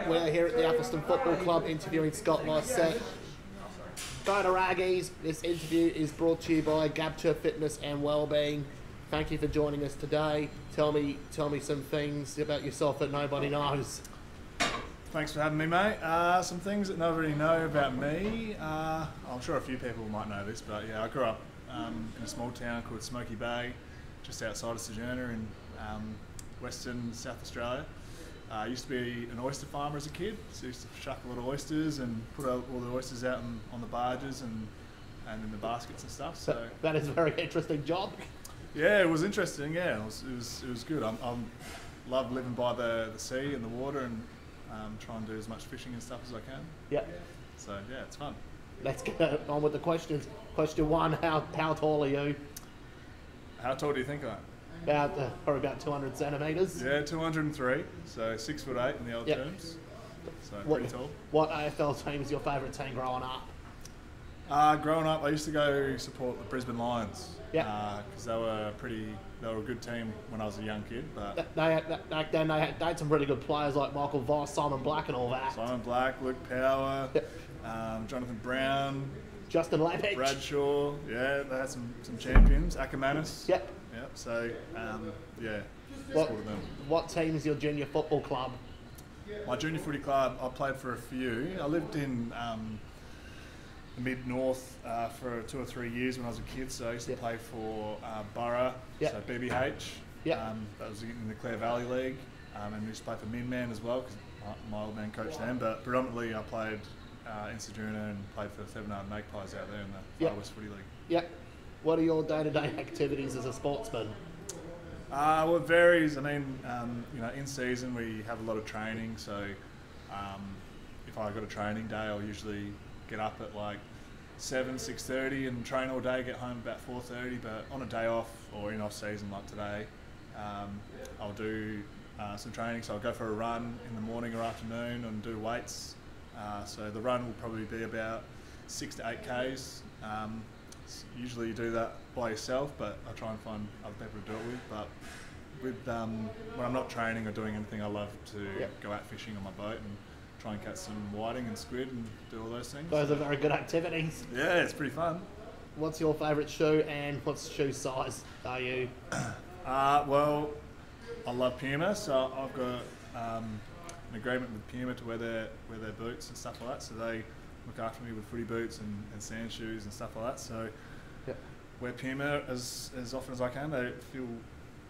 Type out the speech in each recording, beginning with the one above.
We're here at the Athelstone Football Club interviewing Scott Lycett. Go to Raggies. This interview is brought to you by Gabcha Fitness and Wellbeing. Thank you for joining us today. Tell me some things about yourself that nobody knows. Thanks for having me, mate. Some things that nobody know about me. I'm sure a few people might know this, but yeah, I grew up in a small town called Smoky Bay, just outside of Sojourner in Western South Australia. I used to be an oyster farmer as a kid, so I used to shuck a lot of oysters and put all the oysters out on the barges and in the baskets and stuff. So that is a very interesting job. Yeah, it was interesting. Yeah, it was good. I love living by the sea and the water and try and do as much fishing and stuff as I can. Yeah. So yeah, it's fun. Let's get on with the questions. Question one: How tall are you? How tall do you think I am? Probably about 200 centimetres. Yeah, 203. So 6'8" in the old terms. So pretty tall. What AFL team is your favourite team growing up? Growing up, I used to go support the Brisbane Lions. Yeah. Because they were a good team when I was a young kid. But Back then they had some really good players like Michael Voss, Simon Black and all that. Simon Black, Luke Power, Jonathan Brown, Justin Lapich, Bradshaw. Yeah, they had some champions. Ackermanis. Yep. Yep. So yeah. What team is your junior football club? My junior footy club, I played for a few. I lived in the mid-north for 2 or 3 years when I was a kid, so I used to play for Borough, so BBH. That was in the Clare Valley League, and we used to play for Minman as well, because my old man coached them, but predominantly I played in Sojourner and played for the Seven Armed Magpies out there in the Far West Footy League. Yep. What are your day-to-day activities as a sportsman? Well, it varies. I mean, in season we have a lot of training, so if I got a training day, I'll usually get up at like 6:30 and train all day, get home about 4:30, but on a day off or in off season like today, I'll do some training, so I'll go for a run in the morning or afternoon and do weights. So the run will probably be about 6 to 8 Ks. Usually you do that by yourself, but I try and find other people to do it with. But when I'm not training or doing anything, I love to go out fishing on my boat and try and catch some whiting and squid and do all those things. Those are very good activities. Yeah, it's pretty fun. What's your favourite shoe and what's shoe size are you? Well, I love Puma, so I've got an agreement with Puma to wear their boots and stuff like that. So they look after me with footy boots and sand shoes and stuff like that. So wear Puma as often as I can. They feel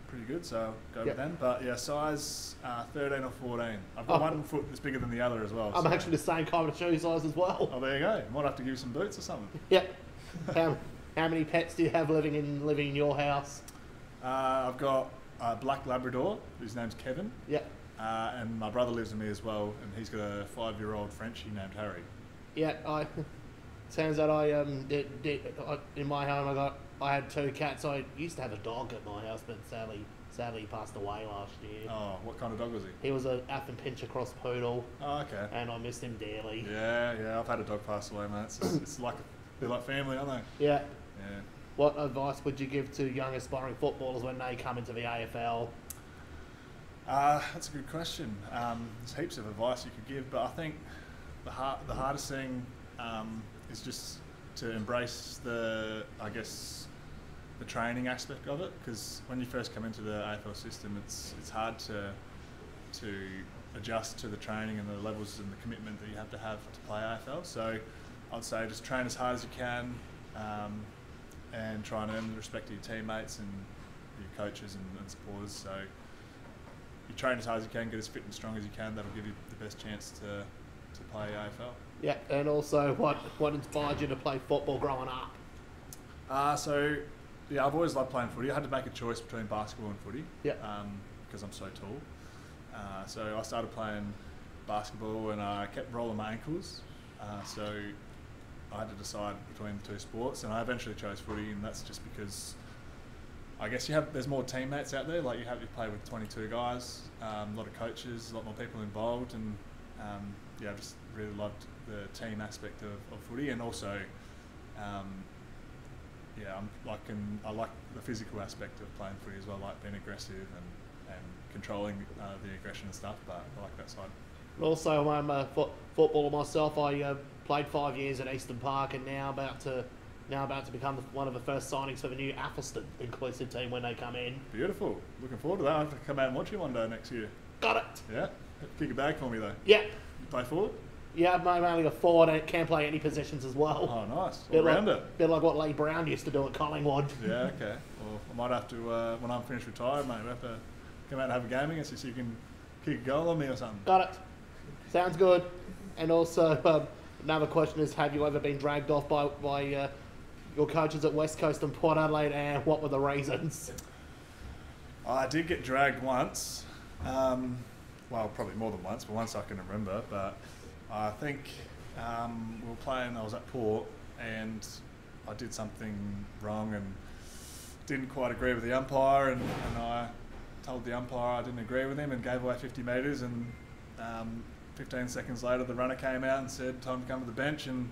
pretty good, so I'll go with them. But yeah, size 13 or 14. I've got one foot that's bigger than the other as well. I'm actually the same kind of shoe size as well. Oh, there you go. Might have to give you some boots or something. Yep. How many pets do you have living in your house? I've got a black Labrador whose name's Kevin. Yep. And my brother lives with me as well, and he's got a 5-year-old Frenchie named Harry. Yeah, turns out in my home I had 2 cats. I used to have a dog at my house, but sadly he passed away last year. Oh, what kind of dog was he? He was an Afton Pinscher cross poodle. Oh, okay. And I missed him dearly. Yeah, I've had a dog pass away, mate. It's like they're like family, aren't they? Yeah. Yeah. What advice would you give to young aspiring footballers when they come into the AFL? That's a good question. There's heaps of advice you could give, but I think the hardest thing is just to embrace the training aspect of it, because when you first come into the AFL system, it's hard to adjust to the training and the levels and the commitment that you have to play AFL. So I'd say just train as hard as you can and try and earn the respect of your teammates and your coaches and supporters. So you train as hard as you can, get as fit and strong as you can. That'll give you the best chance to play AFL. Yeah, and also what inspired you to play football growing up? I've always loved playing footy. I had to make a choice between basketball and footy because I'm so tall. So I started playing basketball and I kept rolling my ankles. So I had to decide between the 2 sports, and I eventually chose footy, and that's just because I guess there's more teammates out there. Like you play with 22 guys, a lot of coaches, a lot more people involved, and I just really loved the team aspect of footy, and also I like the physical aspect of playing footy as well, like being aggressive and controlling the aggression and stuff, but I like that side. And also, I'm a footballer myself. I played 5 years at Eastern Park, and now about to become one of the first signings for the new Athelston inclusive team when they come in. Beautiful. Looking forward to that. I'll have to come out and watch you one day next year. Got it. Yeah. Kick a bag for me though. Yeah. You play forward? Yeah, I'm only a forward and can play any positions as well. Oh, nice. Bit All-rounder. bit like what Lee Brown used to do at Collingwood. Yeah, okay. Well, I might have to, when I'm finished retired, mate, we'll have to come out and have a game against you so you can kick a goal on me or something. Got it. Sounds good. And also, another question is, have you ever been dragged off by your coaches at West Coast and Port Adelaide, and what were the reasons? I did get dragged once. Well, probably more than once, but once I can remember. But I think we were playing, I was at Port, and I did something wrong and didn't quite agree with the umpire, and I told the umpire I didn't agree with him and gave away 50 metres, and 15 seconds later the runner came out and said time to come to the bench, and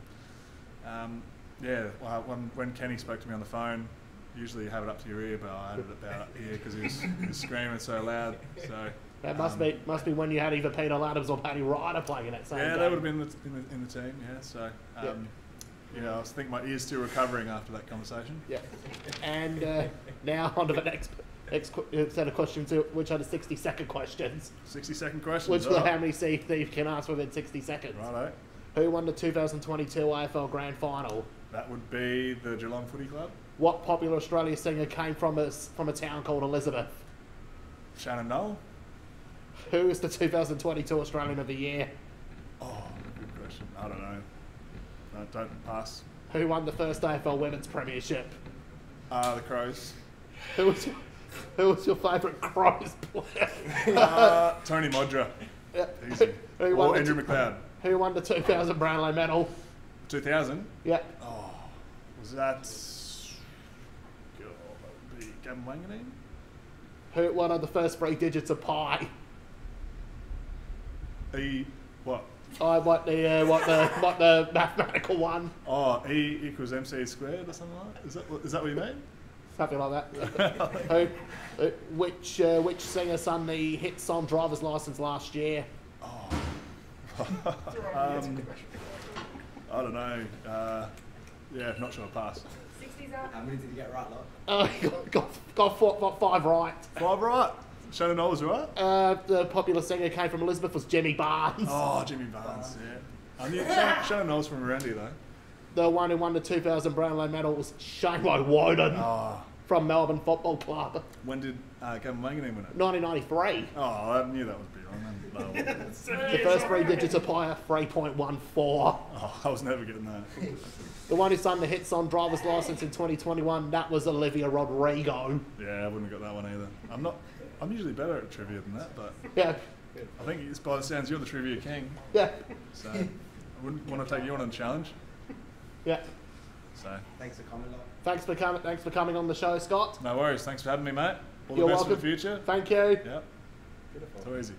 when Kenny spoke to me on the phone, usually you have it up to your ear, but I had it about up here because he was screaming so loud. So that must be when you had either Peter Laddams or Paddy Ryder playing in that same game. Yeah, they would have been in the team. Yeah, so I think my ear's still recovering after that conversation. Yeah, and now on to the next set of questions, which are the 60-second questions. 60-second questions. Which are how many you can ask within 60 seconds. Righto. Who won the 2022 AFL Grand Final? That would be the Geelong Footy Club. What popular Australia singer came from a town called Elizabeth? Shannon Knoll. Who is the 2022 Australian of the Year? Oh, good question. I don't know. No, don't pass. Who won the first AFL Women's Premiership? The Crows. Who was your favourite Crows player? Tony Modra. Yeah. Easy. Or Andrew McLeod. Who won the 2000 Brownlow medal? 2000? Yeah. Oh, was that... God, that would be Gavin Wanganeen? What are the first 3 digits of pi? What? What the mathematical one? Oh, E equals MC squared or something like that? Is that what you mean? Something like that. Which singer sung the hit song Driver's License last year? Oh. I don't know. Not sure. Pass. 60s out. How many did you get right, lot? Got 5 right. 5 right. Shannon Knoll was right. The popular singer came from Elizabeth was Jimmy Barnes. Oh, Jimmy Barnes. Yeah. I knew Shannon Knoll's from around here though. The one who won the 2000 Brownlow medal was Shane Woden from Melbourne Football Club. When did Gavin Wanganeen win it? 1993. Oh, I knew that would be wrong. The first 3 digits of pi are 3.14. Oh, I was never getting that. The one who sung the hit song Driver's License in 2021, that was Olivia Rodrigo. Yeah, I wouldn't have got that one either. I'm usually better at trivia than that, but yeah. I think it's by the sounds you're the trivia king. Yeah. So I wouldn't want to take you on a challenge. Yeah. So thanks for coming, lot. Thanks for coming on the show, Scott. No worries. Thanks for having me, mate. All the You're best welcome. for the future. Thank you. Yep. Beautiful. So easy.